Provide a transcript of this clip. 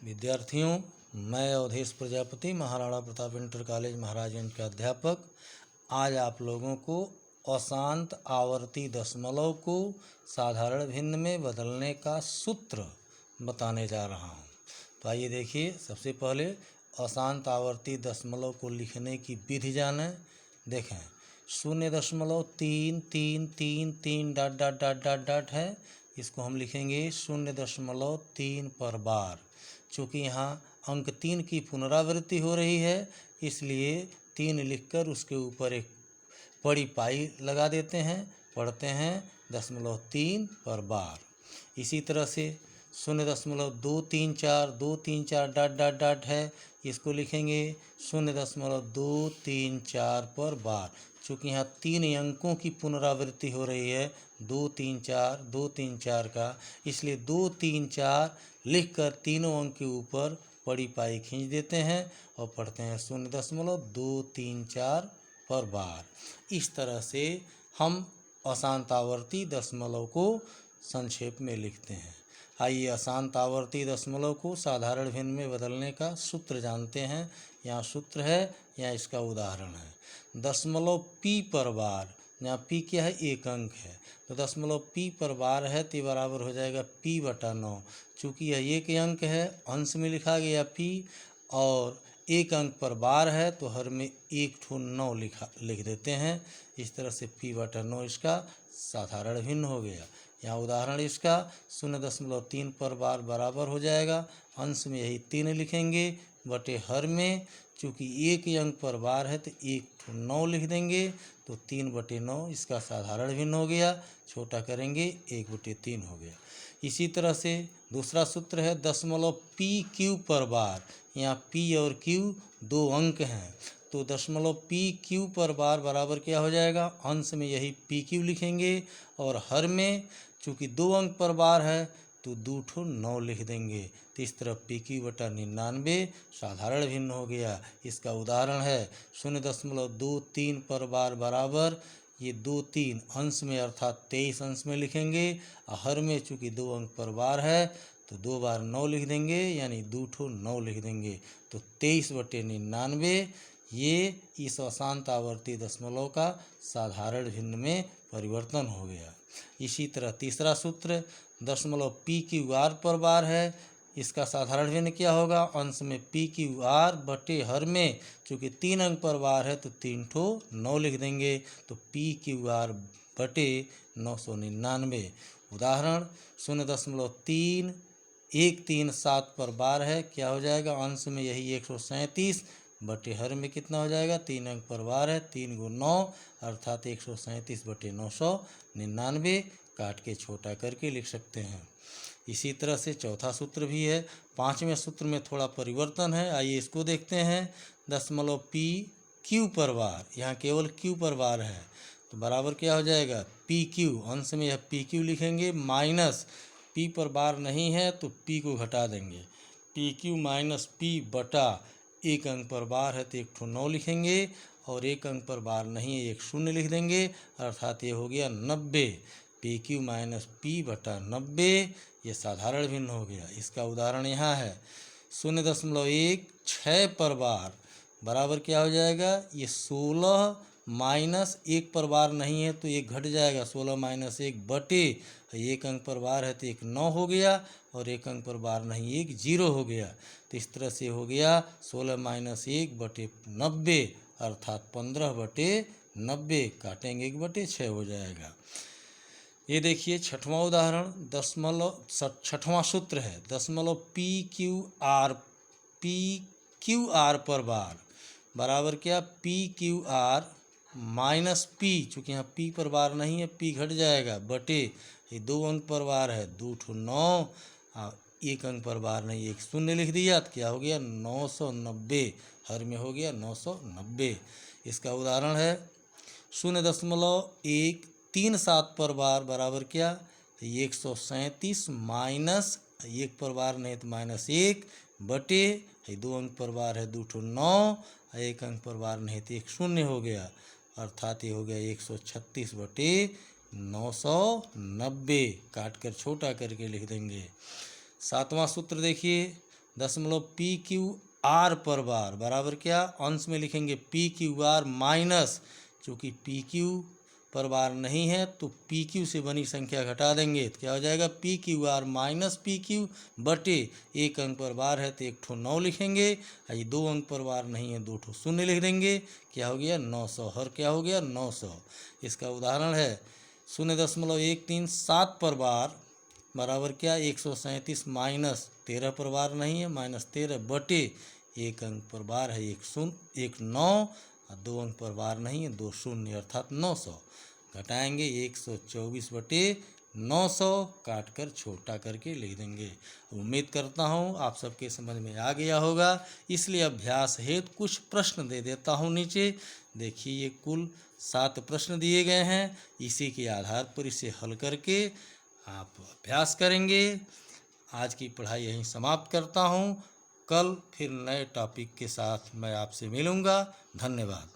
विद्यार्थियों, मैं Awadhesh Prajapati Maharana Pratap inter college Maharajganj का अध्यापक आज आप लोगों को अशांत आवर्ती दशमलव को साधारण भिन्न में बदलने का सूत्र बताने जा रहा हूं। तो आइए देखिए, सबसे पहले अशांत आवर्ती दशमलव को लिखने की विधि जानें। देखें, 0.33333 dot dot dot dot dot है, इसको हम लिखेंगे 0.3 पर बार। चूँकि यहाँ अंक 3 की पुनरावृत्ति हो रही है, इसलिए 3 लिखकर उसके ऊपर एक बड़ी पाई लगा देते हैं, पढ़ते हैं 0.3 पर बार। इसी तरह से 0.234 डॉट डॉट डॉट है, इसको लिखेंगे 0.234 पर बार। चूँकि यहाँ 3 अंकों की पुनरावृत्ति हो रही है, 234 का, इसलिए 234 लिखकर तीनों अंक के ऊपर बड़ी पाई खींच देते हैं और पढ़ते हैं 0.234 पर बार। इस तरह से हम अशांत आवर्ती दशमलव को संक्षेप में लिखते हैं। आइए अशांत आवर्ती दशमलव को साधारण भिन्न में बदलने का सूत्र जानते हैं। यहाँ सूत्र है, यहाँ इसका उदाहरण है। दशमलव p पर बार, यहाँ p क्या है, एक अंक है, तो दशमलव p पर बार है तो बराबर हो जाएगा p/9। चूँकि यह एक अंक है, अंश में लिखा गया p, और एक अंक पर बार है तो हर में 1/9 लिख देते हैं। इस तरह से p/9 इसका साधारण भिन्न हो गया। यहाँ उदाहरण इसका 0.3 पर बार बराबर हो जाएगा, अंश में यही 3 लिखेंगे बटे हर में, चूँकि एक अंक पर बार है तो 1/9 लिख देंगे, तो 3/9 इसका साधारण भिन्न हो गया। छोटा करेंगे 1/3 हो गया। इसी तरह से दूसरा सूत्र है दशमलव p³ पर बार। यहाँ p और q दो अंक हैं, तो दशमलव p³ पर बार बराबर क्या हो जाएगा, अंश में यही pq लिखेंगे और हर में चूँकि 2 अंक पर बार है तो 2/9 लिख देंगे। तो इस तरह pq/99 साधारण भिन्न हो गया। इसका उदाहरण है 0.23 पर बार बराबर, ये 2-3 अंश में अर्थात 23 अंश में लिखेंगे, और हर में चूँकि 2 अंक पर बार है तो 2 बार 9 लिख देंगे, यानी 2/9 लिख देंगे। तो 23/99 ये इस अशांत आवर्ती दशमलव का साधारण भिन्न में परिवर्तन हो गया। इसी तरह तीसरा सूत्र दशमलव pqr पर बार है, इसका साधारण भिन्न क्या होगा, अंश में pqr बटे हर में चूँकि 3 अंक पर बार है तो 3/9 लिख देंगे, तो pqr बटे 999। उदाहरण 0.3137 पर बार है, क्या हो जाएगा, अंश में यही 137 बटे हर में कितना हो जाएगा, 3 अंक पर बार है, 3 × 9 अर्थात 137/999, काट के छोटा करके लिख सकते हैं। इसी तरह से चौथा सूत्र भी है। पांचवें सूत्र में थोड़ा परिवर्तन है, आइए इसको देखते हैं। दशमलव pq पर बार, यहाँ केवल q पर बार है, तो बराबर क्या हो जाएगा, pq, अंश में यह pq लिखेंगे, माइनस p पर बार नहीं है तो p को घटा देंगे, pq माइनस p बटा एक अंक पर बार है तो 1/9 लिखेंगे, और एक अंक पर बार नहीं है 1 0 लिख देंगे, अर्थात ये हो गया 90। pq माइनस p/90 ये साधारण भिन्न हो गया। इसका उदाहरण यहाँ है 0.16 पर बार बराबर क्या हो जाएगा, ये 16 माइनस 1 पर बार नहीं है तो 1 घट जाएगा, 16 माइनस 1 बटे एक अंक पर बार है तो 1 9 हो गया, और एक अंक पर बार नहीं 1 0 हो गया। तो इस तरह से हो गया 16 माइनस 1 बटे 90 अर्थात 15/90, काटेंगे 1/6 हो जाएगा। ये देखिए छठवां उदाहरण, छठवां सूत्र है दशमलव pqr पर बार बराबर क्या, pqr माइनस p, चूँकि यहाँ p पर बार नहीं है p घट जाएगा, बटे ये 2 अंक पर बार है 2/9, एक अंक पर बार नहीं 1 0 लिख दिया, तो क्या हो गया 990, हर में हो गया 990। इसका उदाहरण है 0.137 पर बार बराबर क्या, 137 माइनस 1 पर बार नहीं तो -1 बटे 2 अंक पर बार है 2/9, एक अंक पर बार नहीं तो 1 0 हो गया, अर्थात ये हो गया 136/990, काट कर छोटा करके लिख देंगे। सातवां सूत्र देखिए दशमलव पी क्यू आर पर बार बराबर क्या, अंश में लिखेंगे पी क्यू आर माइनस, चूँकि पी क्यू पर बार नहीं है तो पी क्यू से बनी संख्या घटा देंगे तो क्या हो जाएगा, P Q R minus P Q बटे एक अंक पर बार है तो एक ठो 9 लिखेंगे, ये 2 अंक पर बार नहीं है 2 ठो शून्य लिख देंगे, क्या हो गया 900। हर क्या हो गया 900। इसका उदाहरण है 0.137 पर बार बराबर क्या, 137 माइनस 13 पर बार नहीं है -13 बटे एक अंक पर बार है एक 9 और 2 अंक पर बार नहीं है 2 शून्य अर्थात 900। घटाएंगे 124 बटे 900, काट कर छोटा करके लिख देंगे। उम्मीद करता हूँ आप सबके समझ में आ गया होगा, इसलिए अभ्यास हेतु कुछ प्रश्न दे देता हूँ नीचे। देखिए ये कुल 7 प्रश्न दिए गए हैं, इसी के आधार पर इसे हल करके आप अभ्यास करेंगे। आज की पढ़ाई यहीं समाप्त करता हूँ। कल फिर नए टॉपिक के साथ मैं आपसे मिलूँगा। धन्यवाद।